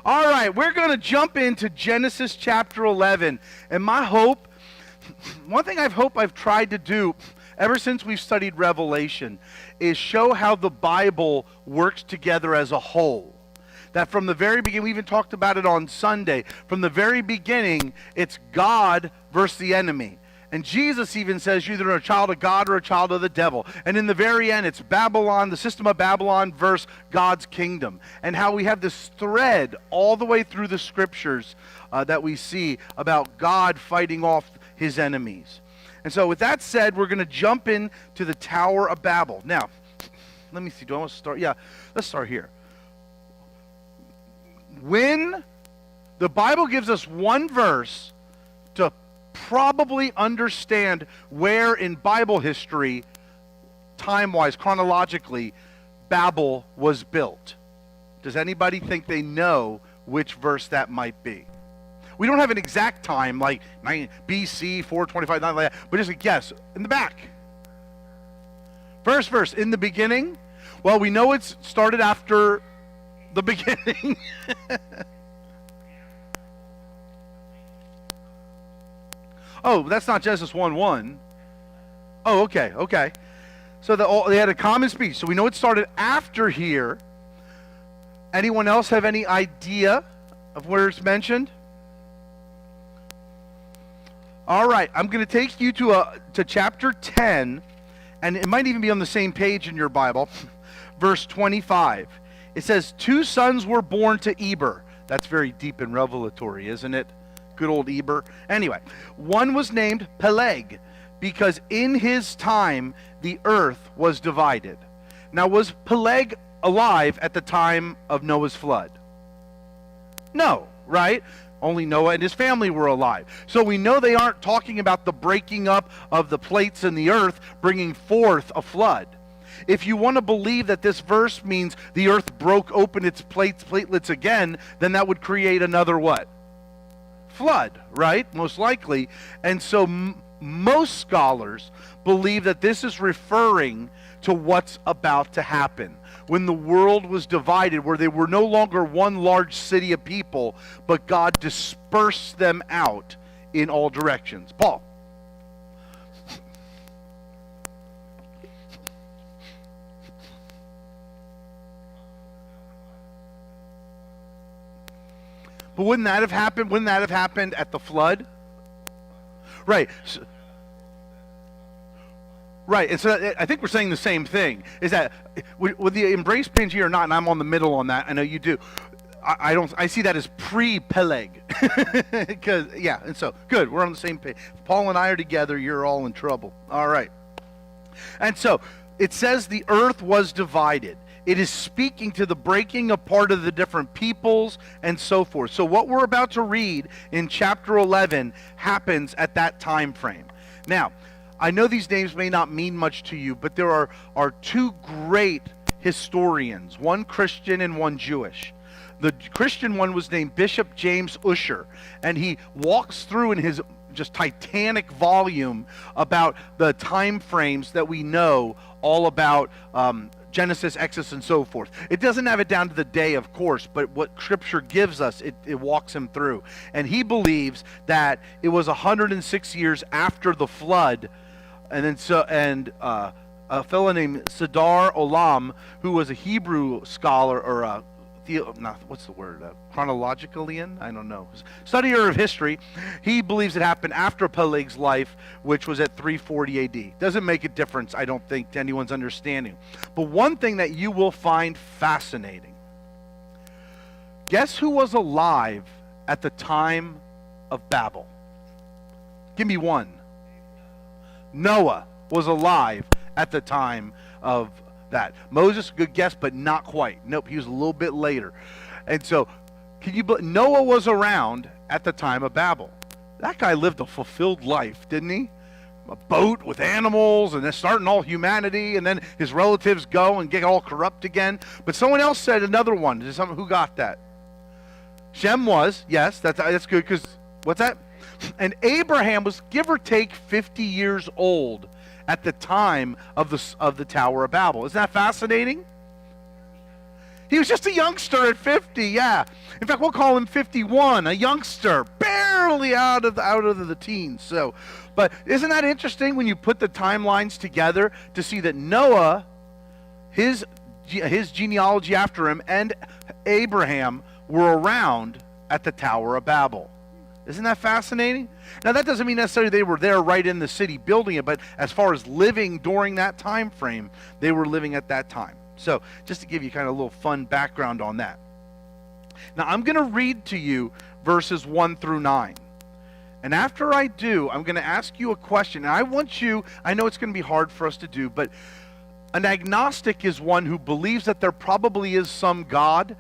All right, we're going to jump into Genesis chapter 11. And my hope, one thing I've tried to do ever since we've studied Revelation is show how the Bible works together as a whole. That from the very beginning, we even talked about it on Sunday, from the very beginning, it's God versus the enemy. And Jesus even says you're either a child of God or a child of the devil. And in the very end, it's Babylon, the system of Babylon versus God's kingdom. And how we have this thread all the way through the scriptures that we see about God fighting off his enemies. And so with that said, we're going to jump into the Tower of Babel. Now, let me see. Do I want to start? Yeah, let's start here. When the Bible gives us one verse to probably understand where in Bible history, time-wise, chronologically, Babel was built. Does anybody think they know which verse that might be? We don't have an exact time, like BC, 425, nothing like that, but just a guess. In the back. First verse, in the beginning. Well, we know it's started after the beginning. Oh, that's not Genesis 1:1. Oh, okay. So they had a common speech. So we know it started after here. Anyone else have any idea of where it's mentioned? All right, I'm going to take you to chapter 10, and it might even be on the same page in your Bible, verse 25. It says, 2 sons were born to Eber. That's very deep and revelatory, isn't it? Good old Eber. Anyway, one was named Peleg, because in his time the earth was divided. Now, was Peleg alive at the time of Noah's flood? No, right? Only Noah and his family were alive. So we know they aren't talking about the breaking up of the plates in the earth, bringing forth a flood. If you want to believe that this verse means the earth broke open its platelets again, then that would create another what? Flood, right? Most likely. And so most scholars believe that this is referring to what's about to happen. When the world was divided, where they were no longer one large city of people, but God dispersed them out in all directions. Paul. But wouldn't that have happened? Wouldn't that have happened at the flood? Right. Right. And so I think we're saying the same thing. Is that would the embrace Pangea or not? And I'm on the middle on that. I know you do. I don't. I see that as pre-Peleg. Because yeah. And so good. We're on the same page. If Paul and I are together, you're all in trouble. All right. And so it says the earth was divided. It is speaking to the breaking apart of the different peoples and so forth. So what we're about to read in chapter 11 happens at that time frame. Now, I know these names may not mean much to you, but there are 2 great historians, one Christian and one Jewish. The Christian one was named Bishop James Ussher, and he walks through in his just titanic volume about the time frames that we know all about Genesis, Exodus, and so forth. It doesn't have it down to the day, of course, but what Scripture gives us, it walks him through. And he believes that it was 106 years after the flood, and then a fellow named Sidar Olam, who was a Hebrew scholar or chronologicalian? I don't know. Studier of history. He believes it happened after Peleg's life, which was at 340 AD. Doesn't make a difference, I don't think, to anyone's understanding. But one thing that you will find fascinating. Guess who was alive at the time of Babel? Give me one. Noah was alive at the time of that. Moses, good guess, but not quite. Nope, he was a little bit later. And so, Noah was around at the time of Babel. That guy lived a fulfilled life, didn't he? A boat with animals, and then starting all humanity, and then his relatives go and get all corrupt again. But someone else said another one. Who got that? Shem was, yes, that's good, because, what's that? And Abraham was, give or take, 50 years old at the time of the Tower of Babel. Isn't that fascinating? He was just a youngster at 50, yeah. In fact, we'll call him 51, a youngster, barely out of the teens. So, but isn't that interesting when you put the timelines together to see that Noah, his genealogy after him, and Abraham were around at the Tower of Babel. Isn't that fascinating? Now, that doesn't mean necessarily they were there right in the city building it, but as far as living during that time frame, they were living at that time. So just to give you kind of a little fun background on that. Now, I'm going to read to you verses 1 through 9. And after I do, I'm going to ask you a question. And I want you, I know it's going to be hard for us to do, but an agnostic is one who believes that there probably is some God,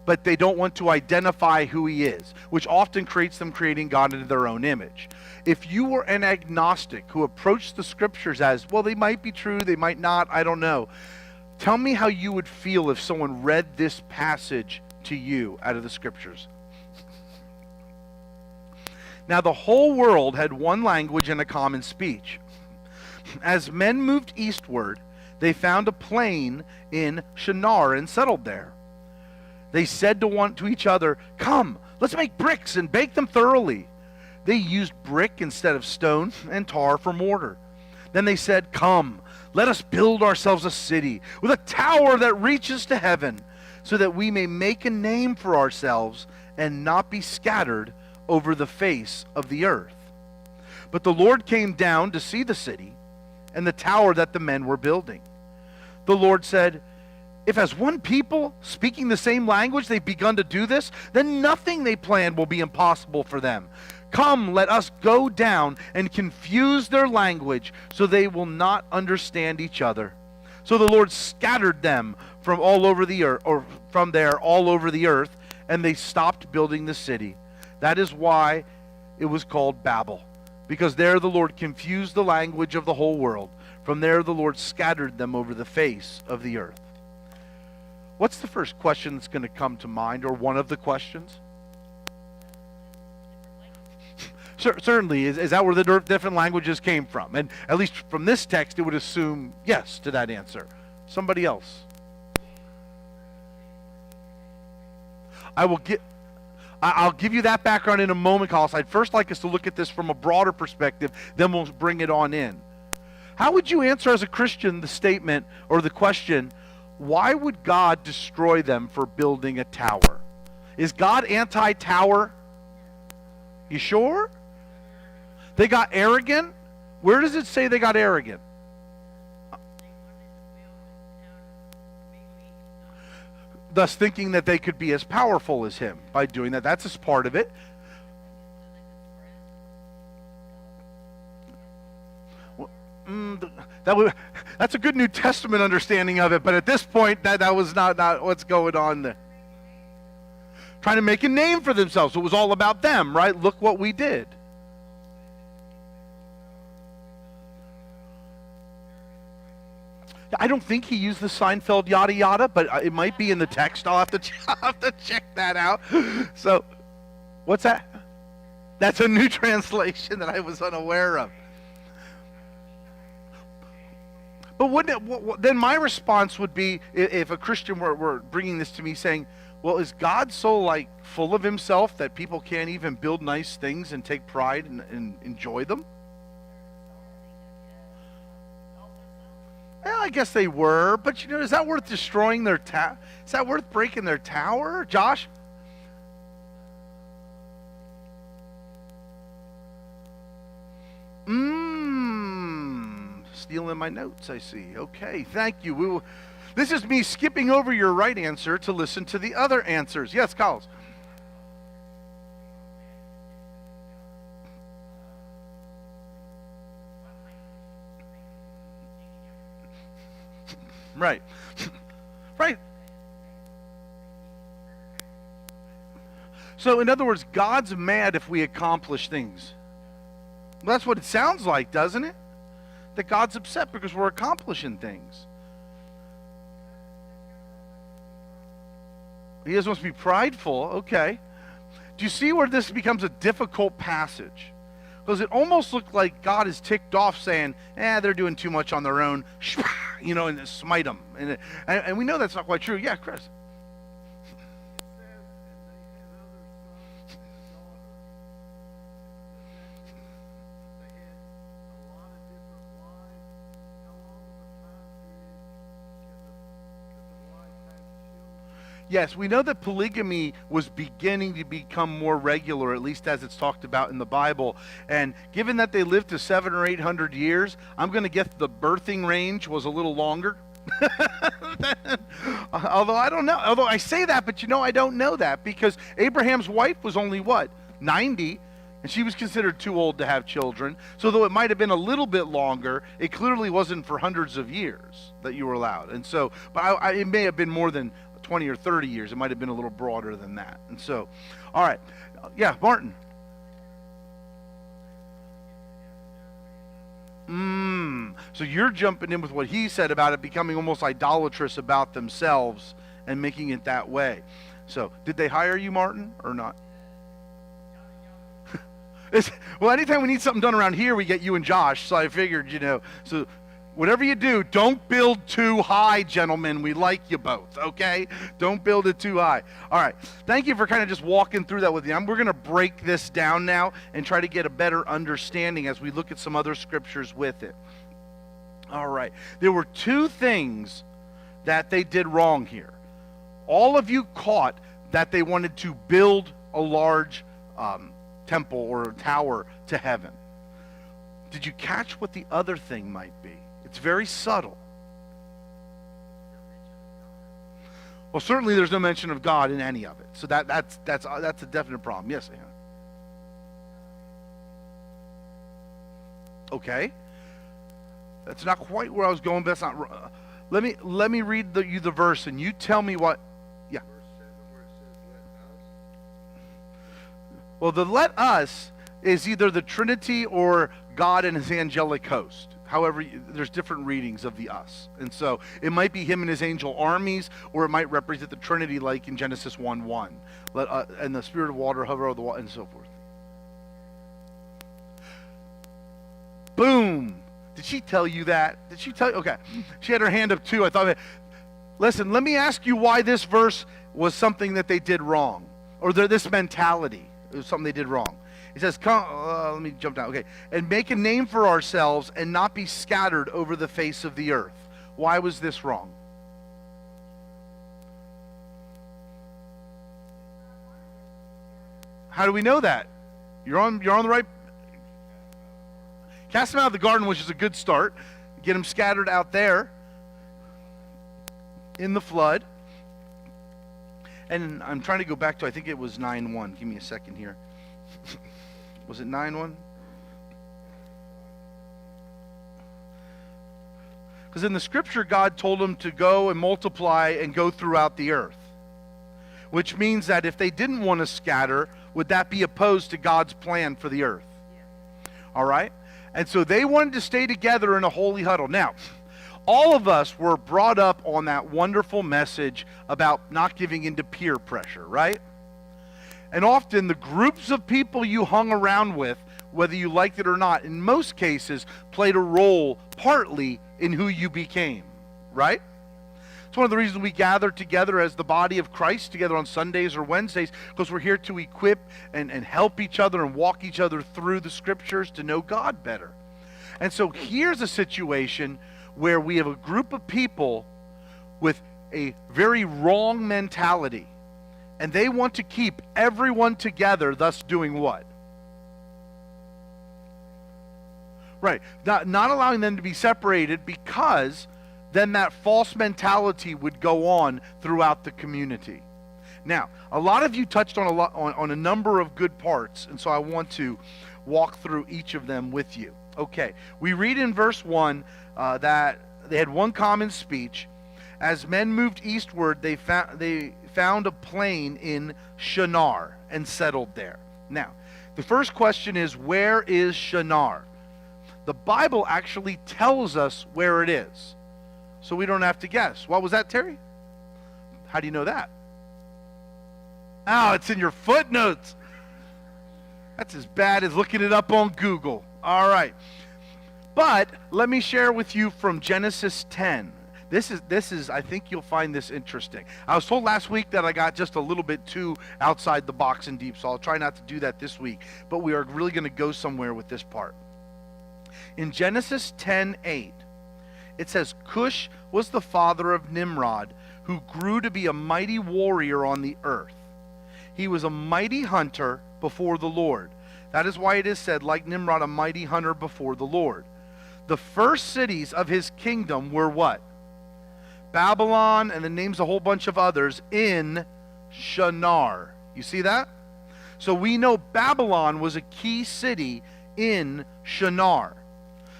but they don't want to identify who he is, which often creates them creating God into their own image. If you were an agnostic who approached the scriptures as, well, they might be true, they might not, I don't know. Tell me how you would feel if someone read this passage to you out of the scriptures. Now, the whole world had one language and a common speech. As men moved eastward, they found a plain in Shinar and settled there. They said to each other, "Come, let's make bricks and bake them thoroughly." They used brick instead of stone and tar for mortar. Then they said, "Come, let us build ourselves a city with a tower that reaches to heaven, so that we may make a name for ourselves and not be scattered over the face of the earth." But the Lord came down to see the city and the tower that the men were building. The Lord said, "If as one people, speaking the same language, they've begun to do this, then nothing they plan will be impossible for them. Come, let us go down and confuse their language, so they will not understand each other." So the Lord scattered them from all over the earth, or from there all over the earth, and they stopped building the city. That is why it was called Babel, because there the Lord confused the language of the whole world. From there the Lord scattered them over the face of the earth. What's the first question that's going to come to mind, or one of the questions? Certainly, is that where the different languages came from? And at least from this text, it would assume yes to that answer. Somebody else? I'll give you that background in a moment, Carlos. I'd first like us to look at this from a broader perspective, then we'll bring it on in. How would you answer as a Christian the statement or the question, why would God destroy them for building a tower? Is God anti-tower? You sure? They got arrogant? Where does it say they got arrogant? Thus thinking that they could be as powerful as him by doing that. That's just part of it. That's a good New Testament understanding of it, but at this point, that was not what's going on there. Trying to make a name for themselves. It was all about them, right? Look what we did. I don't think he used the Seinfeld yada yada, but it might be in the text. I'll have to check that out. So, what's that? That's a new translation that I was unaware of. But then my response would be, if a Christian were bringing this to me saying, well, is God so like full of himself that people can't even build nice things and take pride and enjoy them? Well, I guess they were, but is that worth destroying their is that worth breaking their tower? Josh? Stealing my notes, I see. Okay, thank you. This is me skipping over your right answer to listen to the other answers. Yes, Carlos. Right. Right. So, in other words, God's mad if we accomplish things. Well, that's what it sounds like, doesn't it? That God's upset because we're accomplishing things. He doesn't want us to be prideful. Okay. Do you see where this becomes a difficult passage? Because it almost looked like God is ticked off saying, they're doing too much on their own, and smite them. And we know that's not quite true. Yeah, Chris. Yes, we know that polygamy was beginning to become more regular, at least as it's talked about in the Bible. And given that they lived to 700 or 800 years, I'm going to guess the birthing range was a little longer. Although I don't know. Although I say that, but I don't know that, because Abraham's wife was only what, 90, and she was considered too old to have children. So though it might have been a little bit longer, it clearly wasn't for hundreds of years that you were allowed. And so, but it may have been more than 20 or 30 years. It might have been a little broader than that. And so, all right. Yeah, Martin. So you're jumping in with what he said about it becoming almost idolatrous about themselves and making it that way. So, did they hire you, Martin, or not? Well, anytime we need something done around here, we get you and Josh. So I figured, so whatever you do, don't build too high, gentlemen. We like you both, okay? Don't build it too high. All right. Thank you for kind of just walking through that with me. We're going to break this down now and try to get a better understanding as we look at some other scriptures with it. All right. There were two things that they did wrong here. All of you caught that they wanted to build a large temple or a tower to heaven. Did you catch what the other thing might be? It's very subtle. Well, certainly there's no mention of God in any of it. So that's a definite problem. Yes, Anna. Okay. That's not quite where I was going, but that's not. Let me read you the verse, and you tell me what. Yeah. Verse 7 where it says, "Let us." Well, the "let us" is either the Trinity or God and his angelic host. However, there's different readings of the "us." And so it might be him and his angel armies, or it might represent the Trinity like in Genesis 1:1. And the spirit of water hover over the water, and so forth. Boom. Did she tell you that? Did she tell you? Okay. She had her hand up too. I thought, listen, let me ask you why this verse was something that they did wrong. Or this mentality. It was something they did wrong. It says, let me jump down. Okay. And make a name for ourselves and not be scattered over the face of the earth. Why was this wrong? How do we know that? You're on the right. Cast them out of the garden, which is a good start. Get them scattered out there in the flood. And I'm trying to go back to, I think it was 9:1. Give me a second here. Was it 9:1? Because in the scripture, God told them to go and multiply and go throughout the earth. Which means that if they didn't want to scatter, would that be opposed to God's plan for the earth? Yeah. All right? And so they wanted to stay together in a holy huddle. Now, all of us were brought up on that wonderful message about not giving into peer pressure, right? And often the groups of people you hung around with, whether you liked it or not, in most cases played a role partly in who you became, right? It's one of the reasons we gather together as the body of Christ together on Sundays or Wednesdays, because we're here to equip and help each other and walk each other through the scriptures to know God better. And so here's a situation where we have a group of people with a very wrong mentality, and they want to keep everyone together, thus doing what? Right. Not allowing them to be separated, because then that false mentality would go on throughout the community. Now, a lot of you touched on a number of good parts, and so I want to walk through each of them with you. Okay, we read in verse 1 that they had one common speech. As men moved eastward, they found a plain in Shinar and settled there. Now, the first question is, where is Shinar? The Bible actually tells us where it is, so we don't have to guess. What was that, Terry? How do you know that? Oh, it's in your footnotes. That's as bad as looking it up on Google. All right. But let me share with you from Genesis 10. This is, I think you'll find this interesting. I was told last week that I got just a little bit too outside the box and deep, so I'll try not to do that this week. But we are really going to go somewhere with this part. In Genesis 10:8, it says, Cush was the father of Nimrod, who grew to be a mighty warrior on the earth. He was a mighty hunter before the Lord. That is why it is said, like Nimrod, a mighty hunter before the Lord. The first cities of his kingdom were what? Babylon, and then names a whole bunch of others in Shinar. You see that? So we know Babylon was a key city in Shinar.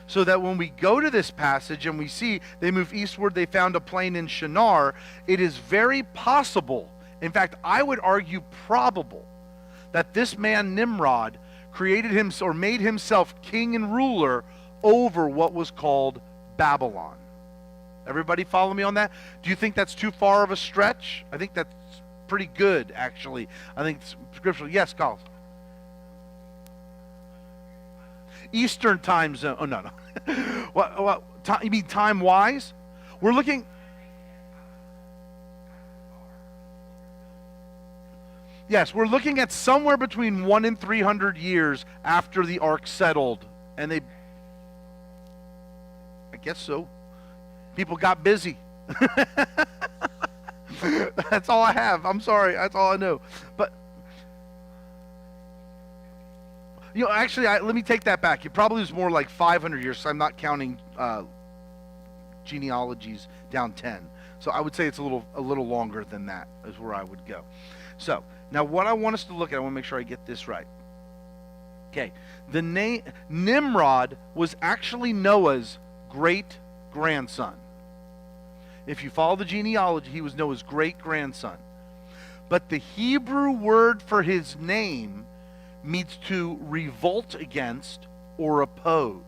So that when we go to this passage and we see they move eastward, they found a plain in Shinar, it is very possible, in fact, I would argue probable, that this man Nimrod created him or made himself king and ruler over what was called Babylon. Everybody follow me on that? Do you think that's too far of a stretch? I think that's pretty good, actually. I think it's scriptural. Yes, Carl. Eastern time zone. Oh, no. What you mean time-wise? We're looking... Yes, we're looking at somewhere between 1 and 300 years after the ark settled. And they... I guess so. People got busy. That's all I have. I'm sorry. That's all I know. But... actually, let me take that back. It probably was more like 500 years, so I'm not counting genealogies down 10. So I would say it's a little longer than that is where I would go. So, now what I want us to look at, I want to make sure I get this right. Okay, the name Nimrod was actually Noah's great-grandson. If you follow the genealogy, he was Noah's great-grandson. But the Hebrew word for his name means to revolt against or oppose.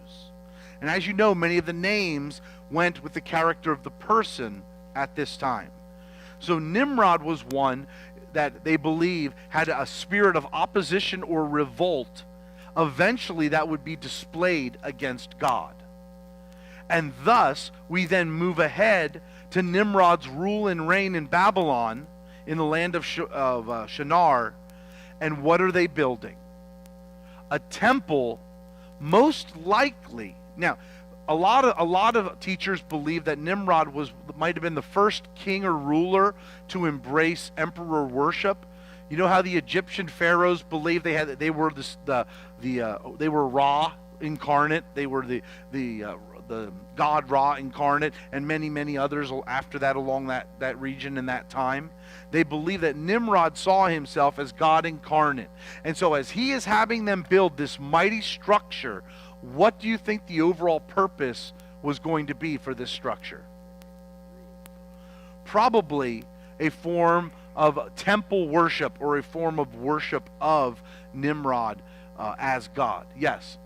And as you know, many of the names went with the character of the person at this time. So Nimrod was one that they believe had a spirit of opposition or revolt. Eventually that would be displayed against God. And thus, we then move ahead to Nimrod's rule and reign in Babylon, in the land of Shinar. And what are they building? A temple, most likely. Now, a lot of teachers believe that Nimrod might have been the first king or ruler to embrace emperor worship. You know how the Egyptian pharaohs believed they were Ra incarnate. They were the god Ra incarnate, and many others after that along that region in that time. They believe that Nimrod saw himself as God incarnate. And so as he is having them build this mighty structure, what do you think the overall purpose was going to be for this structure? Probably a form of temple worship, or a form of worship of Nimrod as God. Yes?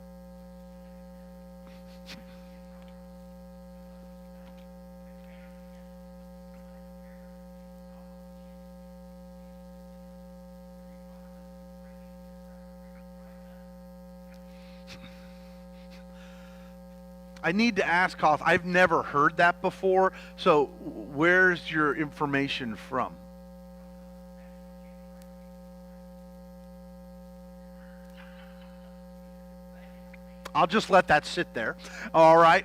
I need to ask Koth, I've never heard that before, so where's your information from? I'll just let that sit there. All right.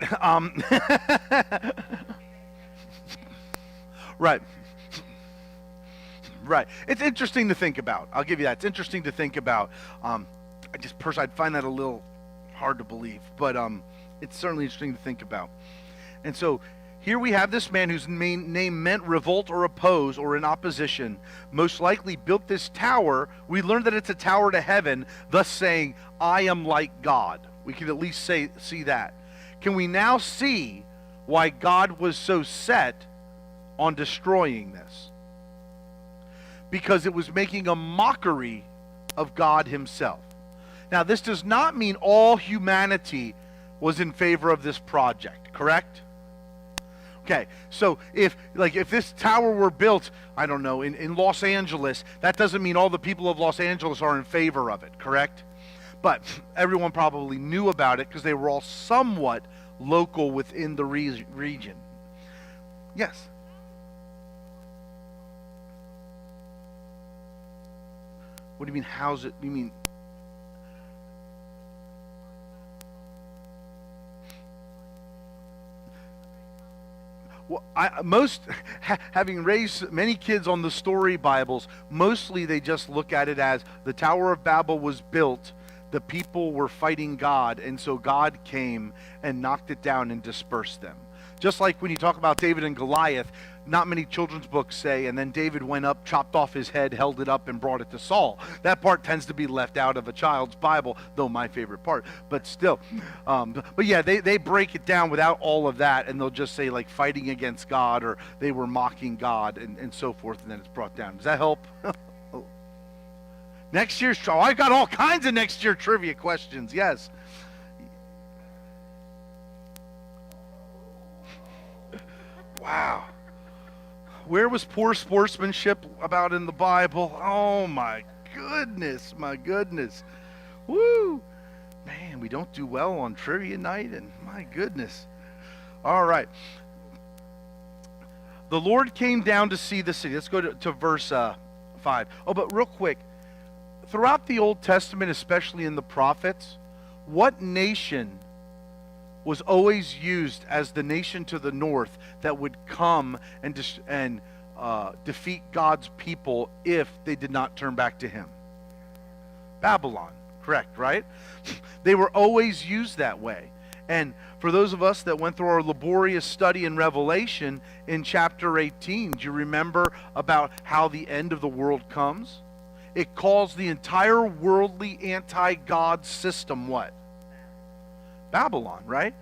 Right. Right. It's interesting to think about. I'll give you that. It's interesting to think about. I'd find that a little hard to believe, but it's certainly interesting to think about. And so here we have this man whose name meant revolt or oppose or in opposition, most likely built this tower. We learned that it's a tower to heaven, thus saying, I am like God. We can at least see that. Can we now see why God was so set on destroying this? Because it was making a mockery of God himself. Now, this does not mean all humanity was in favor of this project, correct? Okay, so if this tower were built, I don't know, in Los Angeles, that doesn't mean all the people of Los Angeles are in favor of it, correct? But everyone probably knew about it because they were all somewhat local within the region. Yes? What do you mean, how's it? You mean... Well, having raised many kids on the story Bibles, mostly they just look at it as the Tower of Babel was built, the people were fighting God, and so God came and knocked it down and dispersed them. Just like when you talk about David and Goliath, not many children's books say, and then David went up, chopped off his head, held it up, and brought it to Saul. That part tends to be left out of a child's Bible, though my favorite part, but still. But yeah, they break it down without all of that, and they'll just say like fighting against God, or they were mocking God, and so forth, and then it's brought down. Does that help? Next year's, I got all kinds of next year trivia questions, yes. Wow. Where was poor sportsmanship about in the Bible? Oh my goodness, my goodness. Woo! Man, we don't do well on trivia night, and my goodness. All right. The Lord came down to see the city. Let's go to verse 5. Oh, but real quick. Throughout the Old Testament, especially in the prophets, what nation was always used as the nation to the north that would come and defeat God's people if they did not turn back to him? Babylon, correct, right? They were always used that way. And for those of us that went through our laborious study in Revelation in chapter 18, do you remember about how the end of the world comes? It calls the entire worldly anti-God system what? Babylon, right?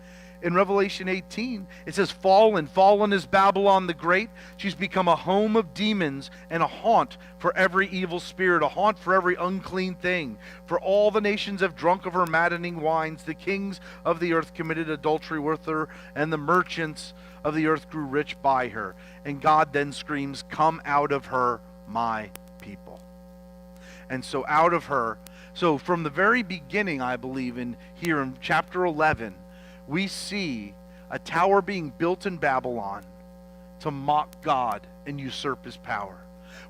In Revelation 18, it says, fallen is Babylon the Great. She's become a home of demons and a haunt for every evil spirit, a haunt for every unclean thing. For all the nations have drunk of her maddening wines. The kings of the earth committed adultery with her, and the merchants of the earth grew rich by her. And God then screams, come out of her, my people. And so out of her, so from the very beginning, I believe, here in chapter 11, we see a tower being built in Babylon to mock God and usurp his power.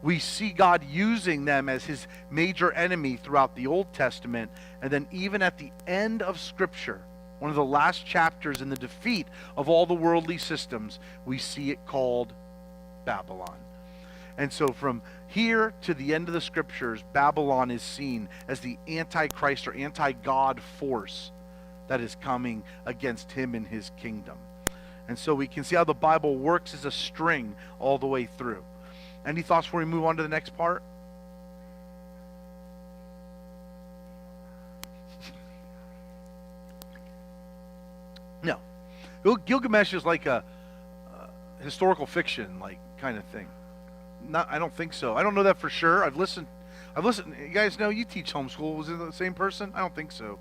We see God using them as his major enemy throughout the Old Testament, and then even at the end of Scripture, one of the last chapters in the defeat of all the worldly systems, we see it called Babylon. And so from here to the end of the Scriptures, Babylon is seen as the antichrist or anti-God force that is coming against him and his kingdom. And so we can see how the Bible works as a string all the way through. Any thoughts before we move on to the next part? No. Gilgamesh is like a historical fiction, like kind of thing. I don't think so. I don't know that for sure. I've listened. You guys know you teach homeschool. Was it the same person? I don't think so.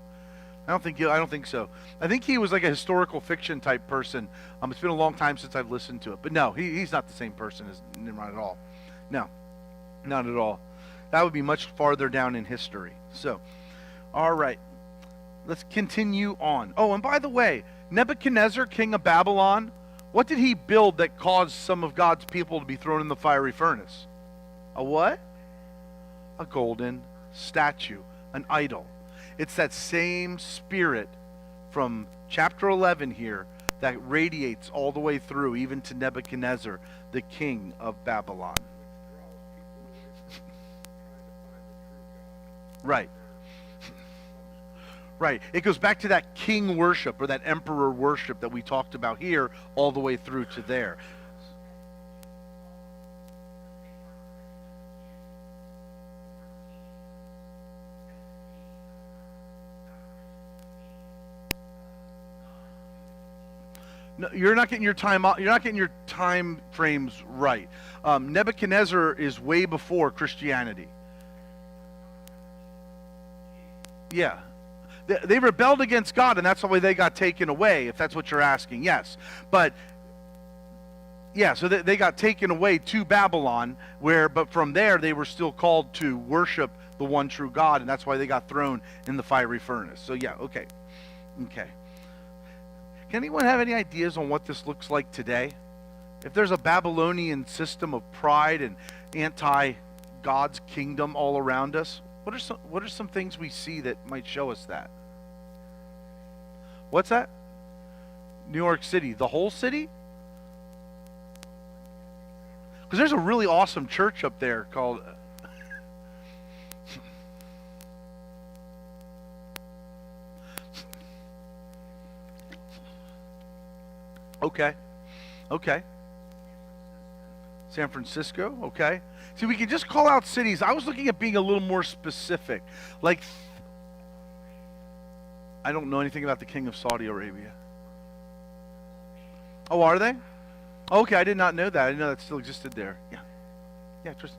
I don't think so. I think he was like a historical fiction type person. It's been a long time since I've listened to it. But no, he's not the same person as Nimrod at all. No, not at all. That would be much farther down in history. So, all right. Let's continue on. Oh, and by the way, Nebuchadnezzar, king of Babylon, what did he build that caused some of God's people to be thrown in the fiery furnace? A what? A golden statue, an idol. It's that same spirit from chapter 11 here that radiates all the way through, even to Nebuchadnezzar, the king of Babylon. Right. Right. It goes back to that king worship or that emperor worship that we talked about here all the way through to there. No, you're not getting your time frames right. Nebuchadnezzar is way before Christianity. Yeah. They rebelled against God, and that's the way they got taken away, if that's what you're asking. Yes. But, yeah, so they got taken away to Babylon, but from there they were still called to worship the one true God, and that's why they got thrown in the fiery furnace. So, yeah, okay. Okay. Can anyone have any ideas on what this looks like today? If there's a Babylonian system of pride and anti-God's kingdom all around us, what are some things we see that might show us that? What's that? New York City. The whole city? Because there's a really awesome church up there called. Okay. Okay. San Francisco. Okay. See, we can just call out cities. I was looking at being a little more specific. Like, I don't know anything about the King of Saudi Arabia. Oh, are they? Okay, I did not know that. I didn't know that still existed there. Yeah. Yeah, Tristan.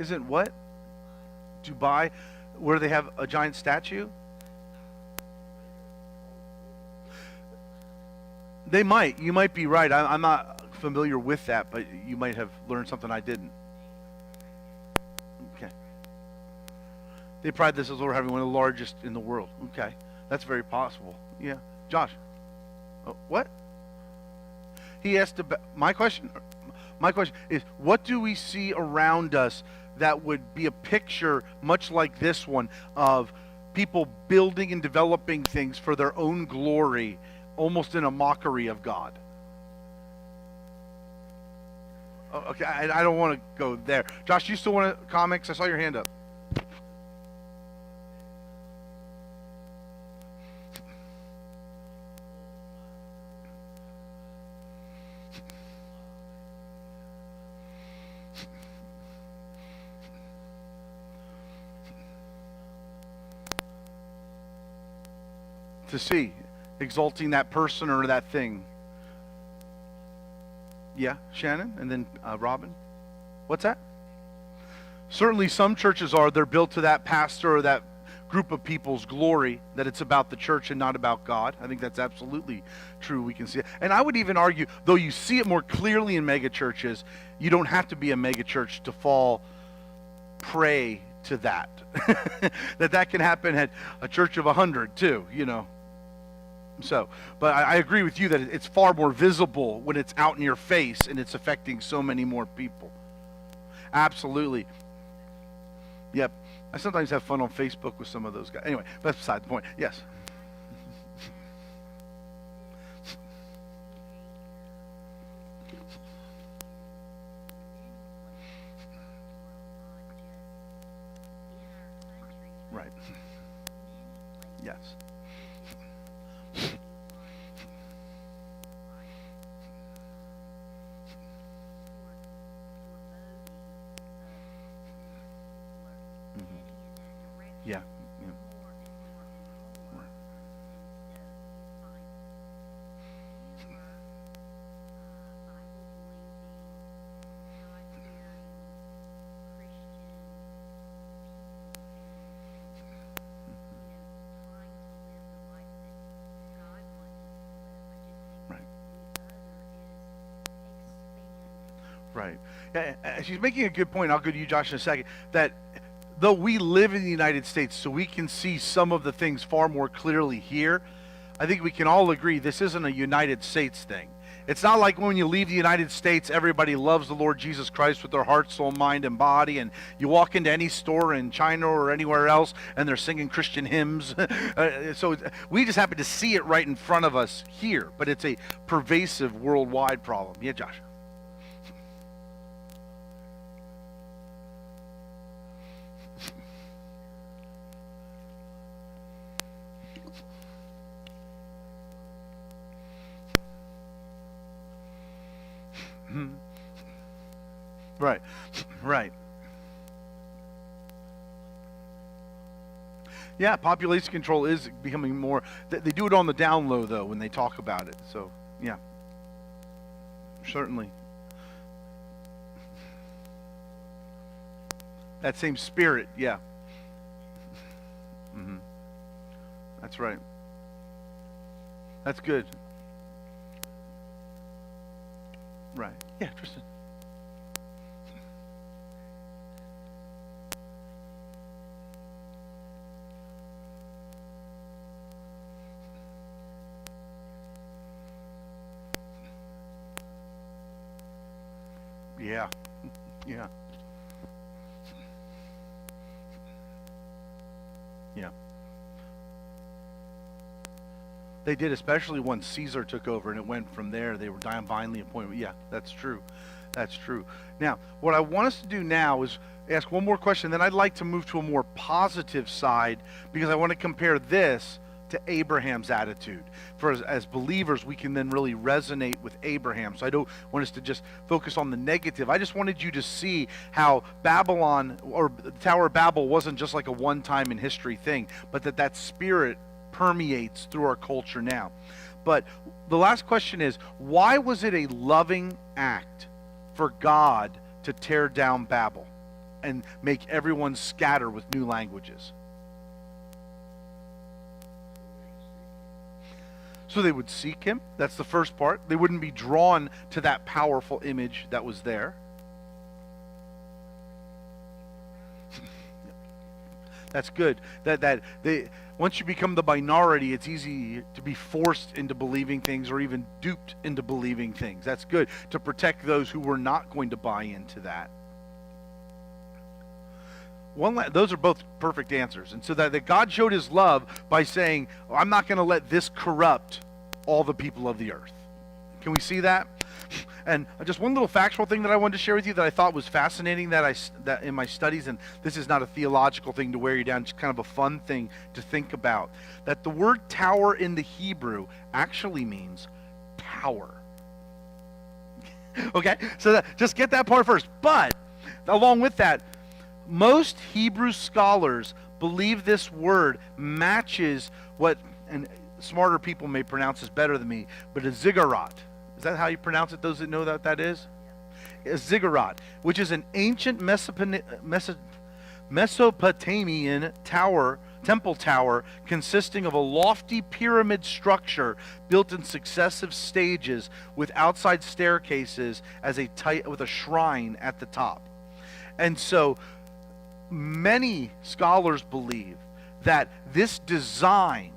Isn't what? Dubai, where they have a giant statue? They might. You might be right. I'm not familiar with that, but you might have learned something I didn't. Okay. They pride themselves on having one of the largest in the world. Okay. That's very possible. Yeah. Josh. Oh, what? He asked about my question. My question is, what do we see around us that would be a picture much like this one of people building and developing things for their own glory, almost in a mockery of God? Okay, I don't want to go there. Josh, you still want to comment? 'Cause I saw your hand up. To see, exalting that person or that thing. Yeah, Shannon, and then Robin. What's that? Certainly some churches are. They're built to that pastor or that group of people's glory, that it's about the church and not about God. I think that's absolutely true. We can see it. And I would even argue, though you see it more clearly in mega churches, you don't have to be a mega church to fall prey to that. that can happen at a church of 100 too, you know. So, but I agree with you that it's far more visible when it's out in your face and it's affecting so many more people. Absolutely. Yep. I sometimes have fun on Facebook with some of those guys. Anyway, that's beside the point. Yes. Right. Yes. Yeah. Yeah. Right. Right. Yeah, she's making a good point. I'll go to you, Josh, in a second. That though we live in the United States, so we can see some of the things far more clearly here, I think we can all agree this isn't a United States thing. It's not like when you leave the United States, everybody loves the Lord Jesus Christ with their heart, soul, mind, and body, and you walk into any store in China or anywhere else, and they're singing Christian hymns. So we just happen to see it right in front of us here, but it's a pervasive worldwide problem. Yeah, Josh? Right, right. Yeah, population control is becoming more. They do it on the down low though when they talk about it. So yeah, certainly. That same spirit, yeah. Hmm. That's right. That's good. Right. Yeah, Tristan. Yeah. Yeah. Yeah. They did, especially when Caesar took over and it went from there. They were divinely appointed. Yeah, that's true. That's true. Now, what I want us to do now is ask one more question. Then I'd like to move to a more positive side because I want to compare this to Abraham's attitude. For as believers, we can then really resonate with Abraham. So I don't want us to just focus on the negative. I just wanted you to see how Babylon, or the Tower of Babel, wasn't just like a one-time in history thing, but that spirit permeates through our culture now. But the last question is, why was it a loving act for God to tear down Babel and make everyone scatter with new languages? So they would seek him. That's the first part. They wouldn't be drawn to that powerful image that was there. That's good. Once you become the minority, it's easy to be forced into believing things or even duped into believing things. That's good to protect those who were not going to buy into that. Those are both perfect answers. And so that God showed his love by saying, I'm not going to let this corrupt all the people of the earth. Can we see that? And just one little factual thing that I wanted to share with you that I thought was fascinating that in my studies, and this is not a theological thing to wear you down, just kind of a fun thing to think about, that the word tower in the Hebrew actually means tower. Okay? So just get that part first. But along with that, most Hebrew scholars believe this word matches what, and smarter people may pronounce this better than me, but a ziggurat. Is that how you pronounce it, those that know what that is? A ziggurat, which is an ancient Mesopotamian temple tower consisting of a lofty pyramid structure built in successive stages with outside staircases with a shrine at the top. And so many scholars believe that this design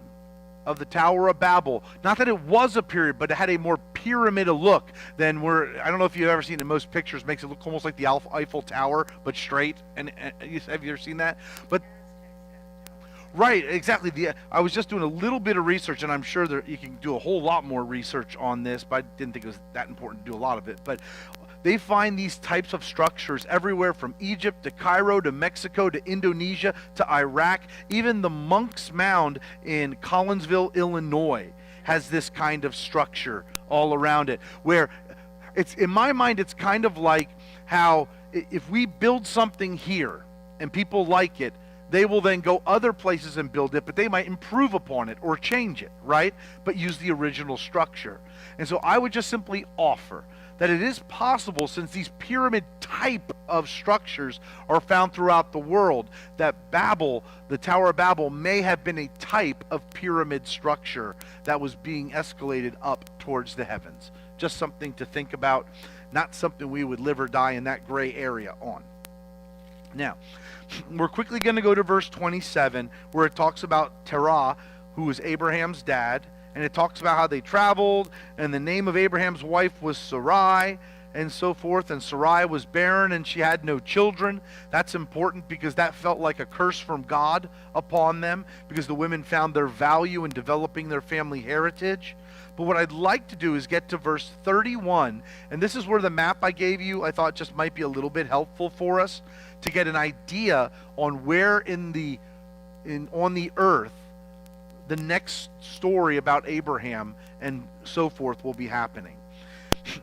of the Tower of Babel, not that it was a pyramid, but it had a more pyramidal look than I don't know if you've ever seen it in most pictures, makes it look almost like the Eiffel Tower, but straight. And have you ever seen that? But right, exactly. I was just doing a little bit of research, and I'm sure that you can do a whole lot more research on this, but I didn't think it was that important to do a lot of it. But they find these types of structures everywhere from Egypt to Cairo to Mexico to Indonesia to Iraq. Even the Monk's Mound in Collinsville, Illinois, has this kind of structure all around it, where it's, in my mind, it's kind of like how if we build something here and people like it, they will then go other places and build it, but they might improve upon it or change it, right? But use the original structure. And so I would just simply offer that it is possible, since these pyramid type of structures are found throughout the world, that Babel, the Tower of Babel, may have been a type of pyramid structure that was being escalated up towards the heavens. Just something to think about, not something we would live or die in that gray area on. Now, we're quickly going to go to verse 27, where it talks about Terah, who was Abraham's dad, and it talks about how they traveled, and the name of Abraham's wife was Sarai, and so forth. And Sarai was barren, and she had no children. That's important because that felt like a curse from God upon them, because the women found their value in developing their family heritage. But what I'd like to do is get to verse 31, and this is where the map I gave you I thought just might be a little bit helpful for us to get an idea on where on the earth the next story about Abraham and so forth will be happening.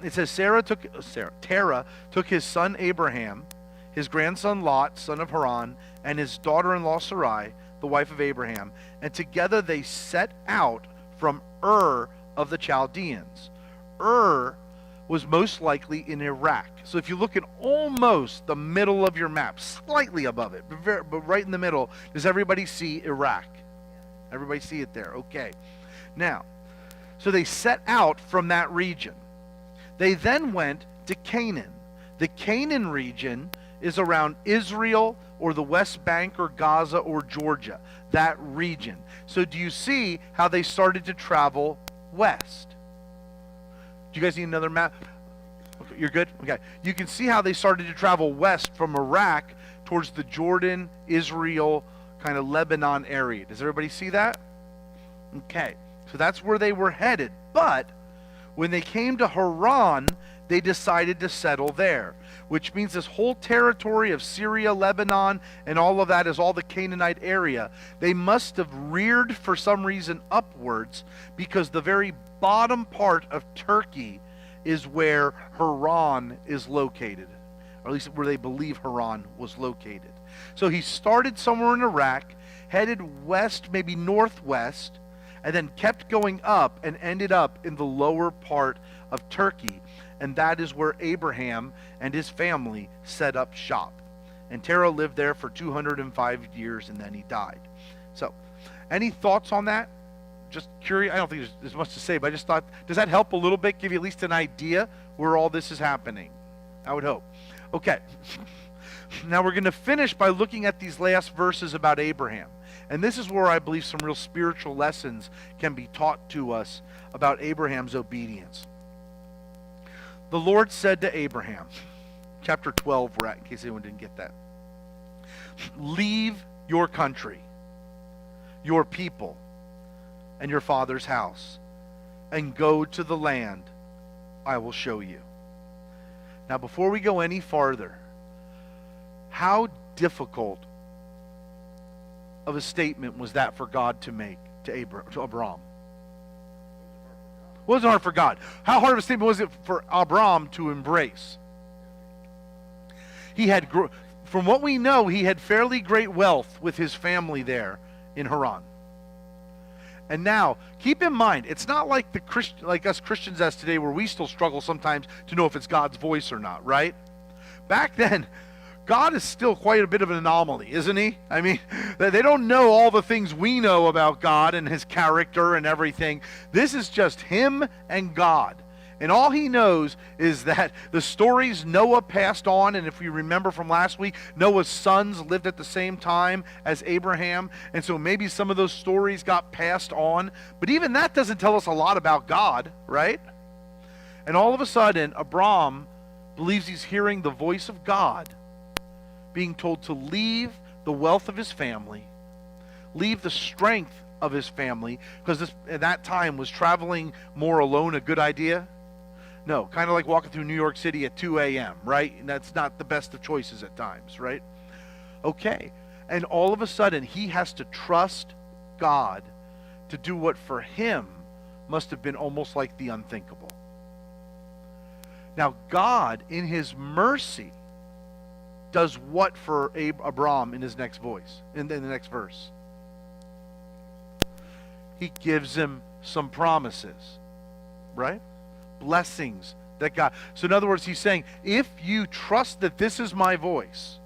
It says Terah took his son Abraham, his grandson Lot, son of Haran, and his daughter-in-law Sarai, the wife of Abraham, and together they set out from Ur of the Chaldeans. Ur was most likely in Iraq. So if you look at almost the middle of your map, slightly above it, but right in the middle, does everybody see Iraq? Everybody see it there? Okay. Now, so they set out from that region. They then went to Canaan. The Canaan region is around Israel or the West Bank or Gaza or Georgia, that region. So do you see how they started to travel west? Do you guys need another map? Okay, you're good? Okay. You can see how they started to travel west from Iraq towards the Jordan, Israel, kind of Lebanon area. Does everybody see that? Okay. So that's where they were headed. But when they came to Haran, they decided to settle there, which means this whole territory of Syria, Lebanon, and all of that is all the Canaanite area. They must have reared for some reason upwards, because the very bottom part of Turkey is where Haran is located, or at least where they believe Haran was located. So he started somewhere in Iraq, headed west, maybe northwest, and then kept going up and ended up in the lower part of Turkey. And that is where Abraham and his family set up shop. And Terah lived there for 205 years, and then he died. So, any thoughts on that? Just curious. I don't think there's much to say, but I just thought, does that help a little bit, give you at least an idea where all this is happening? I would hope. Okay. Now we're going to finish by looking at these last verses about Abraham. And this is where I believe some real spiritual lessons can be taught to us about Abraham's obedience. The Lord said to Abraham, chapter 12 we're at, in case anyone didn't get that. Leave your country, your people, and your father's house, and go to the land I will show you. Now, before we go any farther, how difficult of a statement was that for God to make to Abram? It wasn't hard for God. How hard of a statement was it for Abram to embrace? He had, from what we know, he had fairly great wealth with his family there in Haran. And now, keep in mind, it's not like like us Christians as today, where we still struggle sometimes to know if it's God's voice or not, right? Back then, God is still quite a bit of an anomaly, isn't he? I mean, they don't know all the things we know about God and his character and everything. This is just him and God. And all he knows is that the stories Noah passed on, and if we remember from last week, Noah's sons lived at the same time as Abraham, and so maybe some of those stories got passed on. But even that doesn't tell us a lot about God, right? And all of a sudden, Abram believes he's hearing the voice of God, being told to leave the wealth of his family, leave the strength of his family, because at that time, was traveling more alone a good idea? No, kind of like walking through New York City at 2 a.m., right? And that's not the best of choices at times, right? Okay. And all of a sudden, he has to trust God to do what for him must have been almost like the unthinkable. Now, God, in his mercy, does what for Abram in his next voice, in the next verse? He gives him some promises, right? Blessings that God. So in other words, he's saying, if you trust that this is my voice,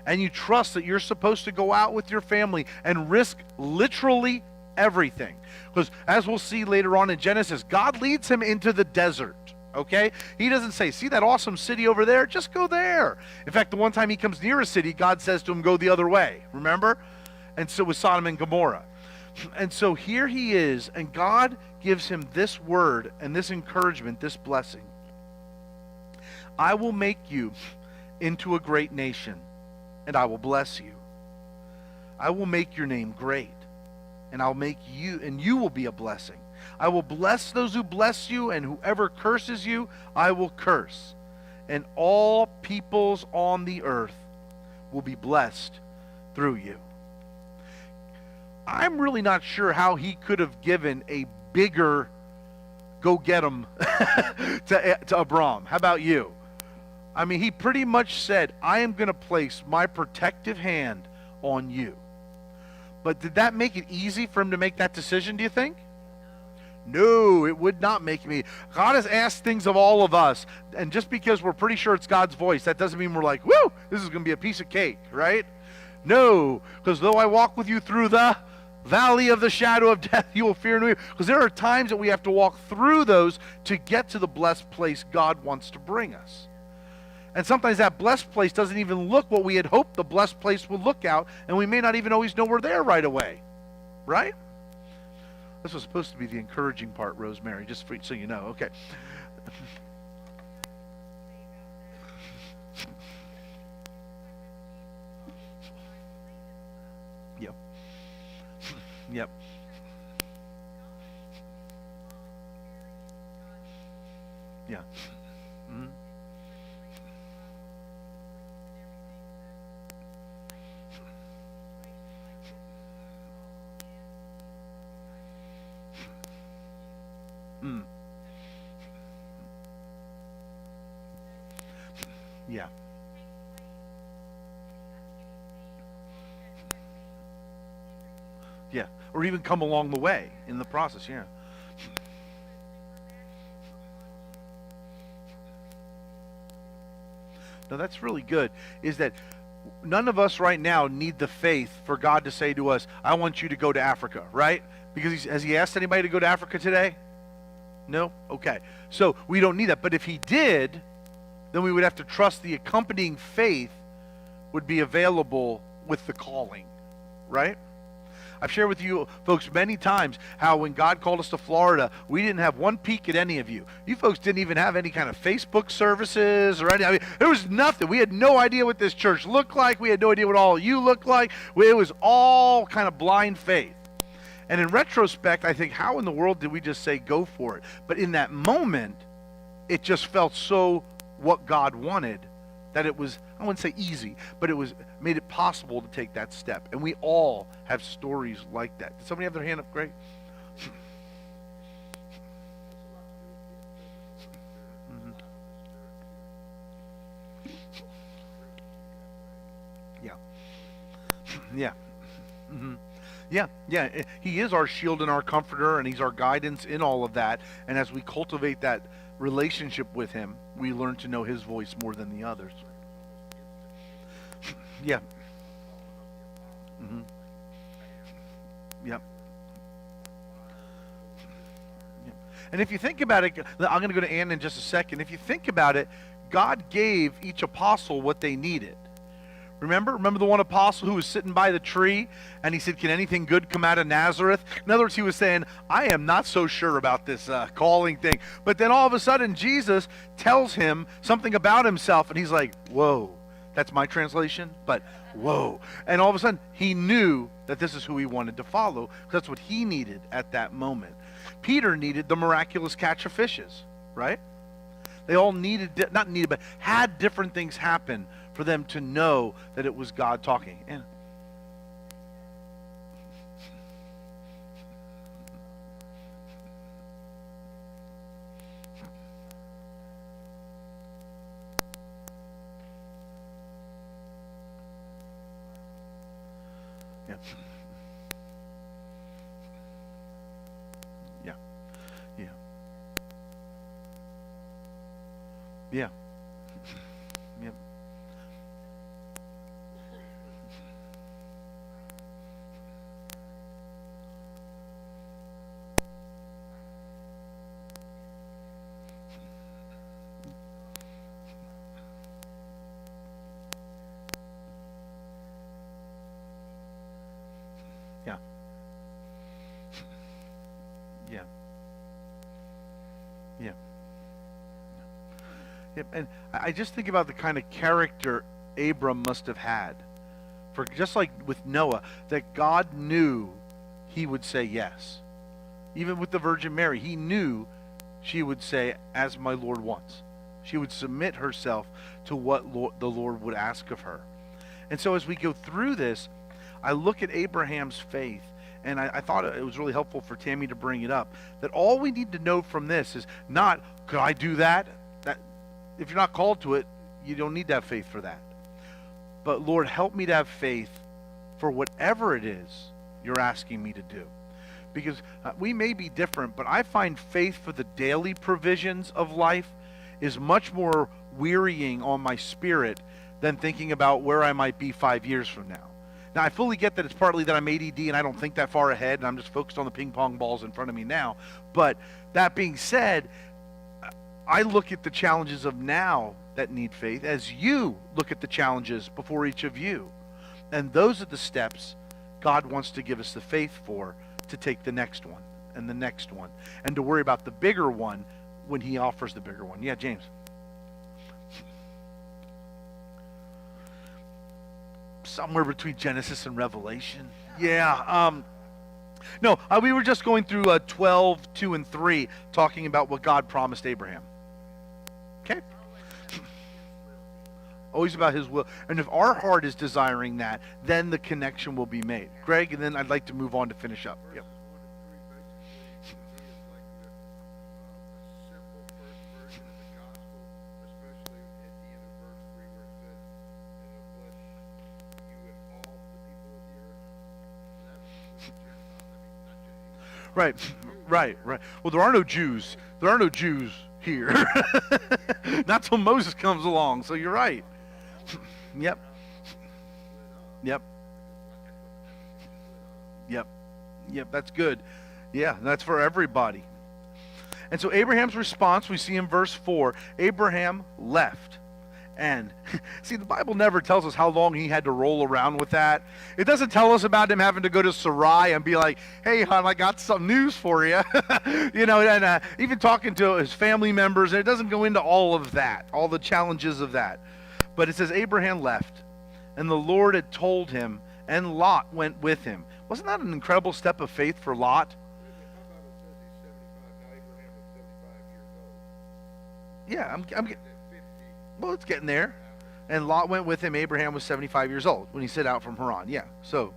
and you trust that you're supposed to go out with your family and risk literally everything, because as we'll see later on in Genesis, God leads him into the desert. Okay? He doesn't say, see that awesome city over there? Just go there. In fact, the one time he comes near a city, God says to him, go the other way. Remember? And so with Sodom and Gomorrah. And so here he is, and God gives him this word and this encouragement, this blessing. I will make you into a great nation, and I will bless you. I will make your name great, and I'll make you, and you will be a blessing. I will bless those who bless you, and whoever curses you, I will curse. And all peoples on the earth will be blessed through you. I'm really not sure how he could have given a bigger go get him to Abram. How about you? I mean, he pretty much said, I am going to place my protective hand on you. But did that make it easy for him to make that decision, do you think? No, it would not make me. God has asked things of all of us, and just because we're pretty sure it's God's voice, that doesn't mean we're like, woo, this is going to be a piece of cake, right? No, because though I walk with you through the valley of the shadow of death, you will fear no evil. Because there are times that we have to walk through those to get to the blessed place God wants to bring us. And sometimes that blessed place doesn't even look what we had hoped the blessed place would look out, and we may not even always know we're there right away, right? This was supposed to be the encouraging part, Rosemary, just so you know. Okay. Yep. Yep. Yeah. Mhm. Mm. Yeah. Yeah. Or even come along the way in the process. Yeah. No, that's really good. Is that none of us right now need the faith for God to say to us, I want you to go to Africa, right? Because has he asked anybody to go to Africa today? No? Okay. So we don't need that. But if he did, then we would have to trust the accompanying faith would be available with the calling, right? I've shared with you folks many times how when God called us to Florida, we didn't have one peek at any of you. You folks didn't even have any kind of Facebook services or anything. I mean, there was nothing. We had no idea what this church looked like. We had no idea what all of you looked like. It was all kind of blind faith. And in retrospect, I think, how in the world did we just say, go for it? But in that moment, it just felt so what God wanted that it was, I wouldn't say easy, but it was made it possible to take that step. And we all have stories like that. Did somebody have their hand up? Great. Mhm. Yeah. Yeah. Hmm. Yeah, yeah. He is our shield and our comforter, and he's our guidance in all of that. And as we cultivate that relationship with him, we learn to know his voice more than the others. Yeah. Hmm. Yep. Yep. And if you think about it, I'm going to go to Ann in just a second. If you think about it, God gave each apostle what they needed. Remember the one apostle who was sitting by the tree and he said, can anything good come out of Nazareth? In other words, he was saying, I am not so sure about this calling thing. But then all of a sudden, Jesus tells him something about himself and he's like, whoa, that's my translation, but whoa. And all of a sudden, he knew that this is who he wanted to follow because that's what he needed at that moment. Peter needed the miraculous catch of fishes, right? They all needed, not needed, but had different things happen for them to know that it was God talking. And yeah. Yeah. Yeah. Yeah. Yep. Yeah. Yeah. Yeah. Yep. And I just think about the kind of character Abram must have had. For just like with Noah, that God knew he would say yes. Even with the Virgin Mary, he knew she would say, as my Lord wants. She would submit herself to what the Lord would ask of her. And so as we go through this, I look at Abraham's faith, and I thought it was really helpful for Tammy to bring it up, that all we need to know from this is not, could I do that? That if you're not called to it, you don't need to have faith for that. But Lord, help me to have faith for whatever it is you're asking me to do. Because we may be different, but I find faith for the daily provisions of life is much more wearying on my spirit than thinking about where I might be 5 years from now. Now, I fully get that it's partly that I'm ADD and I don't think that far ahead and I'm just focused on the ping pong balls in front of me now. But that being said, I look at the challenges of now that need faith as you look at the challenges before each of you. And those are the steps God wants to give us the faith for, to take the next one and the next one and to worry about the bigger one when he offers the bigger one. Yeah, James. Somewhere between Genesis and Revelation. Yeah. No, we were just going through 12, 2, and 3, talking about what God promised Abraham. Okay? Always about his will. And if our heart is desiring that, then the connection will be made. Greg, and then I'd like to move on to finish up. Yep. Verses 1 to 3 basically to me is like a simple first version of the gospel, especially at the end of verse 3 where it says, and will bless you and all the people of the earth. That was the Gentiles. I mean, not just Right, right. Well, there are no Jews. There are no Jews here. Not till Moses comes along, so you're right. Yep. Yep. Yep, that's good. Yeah, that's for everybody. And so Abraham's response, we see in verse 4, Abraham left. And see, the Bible never tells us how long he had to roll around with that. It doesn't tell us about him having to go to Sarai and be like, hey, hon, I got some news for you. And even talking to his family members, and it doesn't go into all of that, all the challenges of that. But it says Abraham left, and the Lord had told him, and Lot went with him. Wasn't that an incredible step of faith for Lot? my Bible says he's 75. Now Abraham was 75 years old. Yeah, I'm At 50. well, it's getting there. And Lot went with him. Abraham was 75 years old when he set out from Haran. Yeah, so,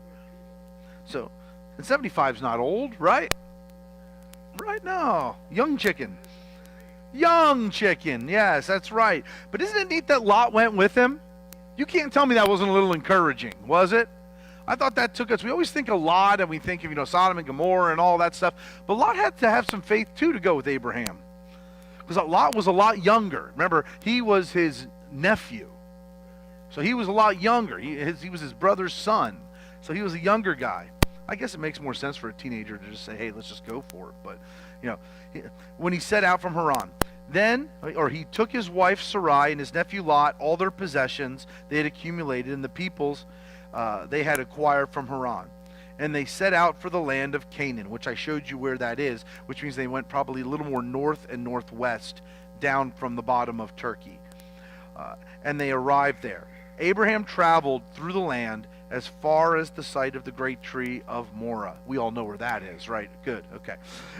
and 75 is not old, right? Right, no. Young chicken. Young chicken, yes, that's right. But isn't it neat that Lot went with him? You can't tell me that wasn't a little encouraging, was it? I thought that took us, we always think of Lot and we think of, Sodom and Gomorrah and all that stuff. But Lot had to have some faith, too, to go with Abraham. Because Lot was a lot younger. Remember, he was his nephew. So he was a lot younger. He was his brother's son. So he was a younger guy. I guess it makes more sense for a teenager to just say, hey, let's just go for it. But, when he set out from Haran, he took his wife Sarai and his nephew Lot, all their possessions they had accumulated, and the peoples they had acquired from Haran. And they set out for the land of Canaan, which I showed you where that is, which means they went probably a little more north and northwest down from the bottom of Turkey. And they arrived there. Abraham traveled through the land as far as the site of the great tree of Morah. We all know where that is, right? Good, okay.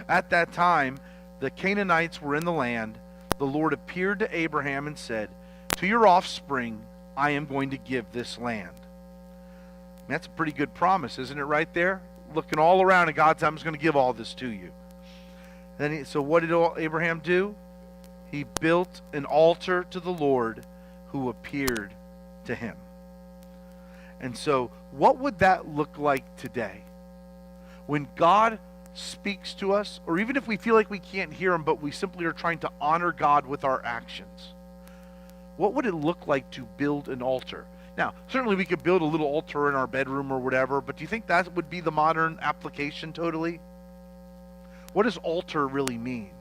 At that time, the Canaanites were in the land. The Lord appeared to Abraham and said, to your offspring, I am going to give this land. That's a pretty good promise, isn't it, right there? Looking all around, and God said, I'm just going to give all this to you. So what did Abraham do? He built an altar to the Lord who appeared to him. And so what would that look like today? When God speaks to us, or even if we feel like we can't hear him, but we simply are trying to honor God with our actions, what would it look like to build an altar? Now, certainly we could build a little altar in our bedroom or whatever, but do you think that would be the modern application totally? What does altar really mean?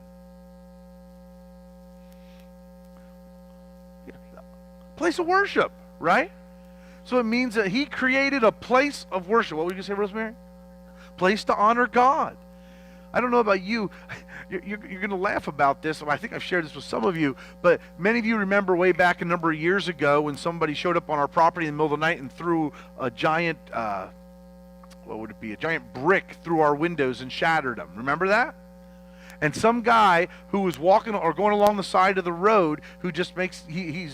Place of worship, right? So it means that he created a place of worship. What were you going to say, Rosemary? Place to honor God. I don't know about you. You're going to laugh about this. I think I've shared this with some of you, but many of you remember way back a number of years ago when somebody showed up on our property in the middle of the night and threw a giant, what would it be, a giant brick through our windows and shattered them. Remember that? And some guy who was walking or going along the side of the road who just makes, I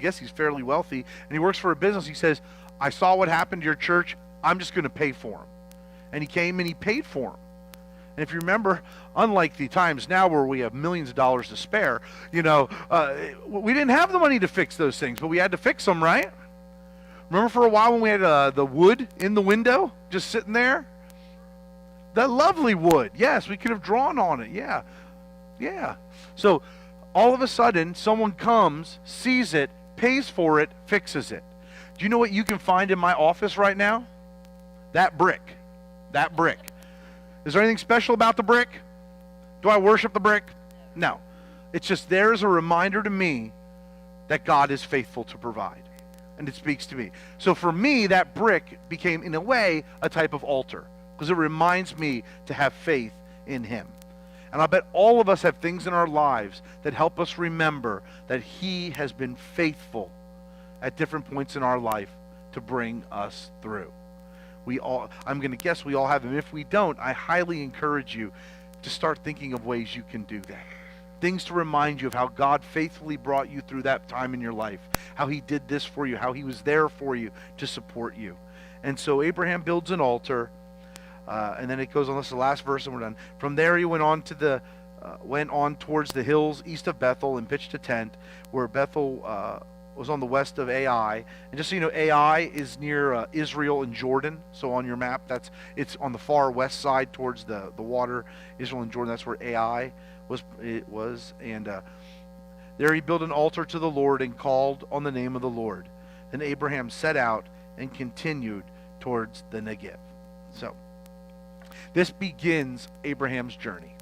guess he's fairly wealthy, and he works for a business. He says, I saw what happened to your church. I'm just going to pay for him. And he came and he paid for him. And if you remember, unlike the times now where we have millions of dollars to spare, we didn't have the money to fix those things, but we had to fix them, right? Remember for a while when we had the wood in the window just sitting there? That lovely wood. Yes, we could have drawn on it. Yeah. So all of a sudden, someone comes, sees it, pays for it, fixes it. Do you know what you can find in my office right now? That brick. Is there anything special about the brick? Do I worship the brick? No. It's just there as a reminder to me that God is faithful to provide. And it speaks to me. So for me, that brick became, in a way, a type of altar. Because it reminds me to have faith in him. And I bet all of us have things in our lives that help us remember that he has been faithful at different points in our life to bring us through. I'm going to guess we all have them. If we don't, I highly encourage you to start thinking of ways you can do that. things to remind you of how God faithfully brought you through that time in your life, how he did this for you, how he was there for you to support you. And so Abraham builds an altar, and then it goes on. This is the last verse, and we're done. From there, he went on towards the hills east of Bethel and pitched a tent, where Bethel was on the west of Ai. And just so you know, Ai is near Israel and Jordan. So on your map, it's on the far west side towards the water. Israel and Jordan, that's where Ai was. And there he built an altar to the Lord and called on the name of the Lord. Then Abraham set out and continued towards the Negev. So this begins Abraham's journey.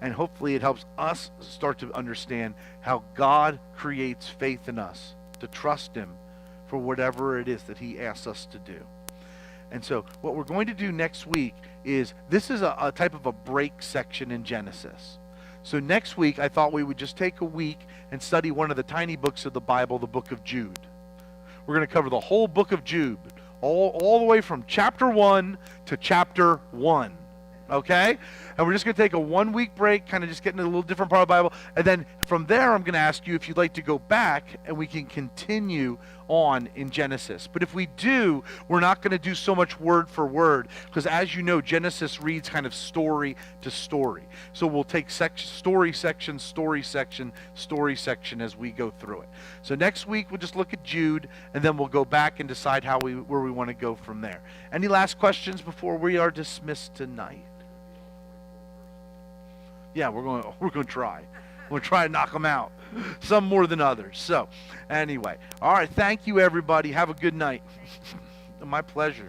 And hopefully it helps us start to understand how God creates faith in us to trust him for whatever it is that he asks us to do. And so what we're going to do next week is, this is a type of a break section in Genesis. So next week I thought we would just take a week and study one of the tiny books of the Bible, the book of Jude. We're going to cover the whole book of Jude, all the way from chapter 1 to chapter 1. Okay? And we're just going to take a 1 week break, kind of just getting a little different part of the Bible. And then from there, I'm going to ask you if you'd like to go back and we can continue on in Genesis. But if we do, we're not going to do so much word for word, because as you know, Genesis reads kind of story to story. So we'll take story section as we go through it. So next week, we'll just look at Jude, and then we'll go back and decide where we want to go from there. Any last questions before we are dismissed tonight? Yeah, we're going to try. We'll try to knock them out. Some more than others. So, anyway. All right, thank you, everybody. Have a good night. My pleasure.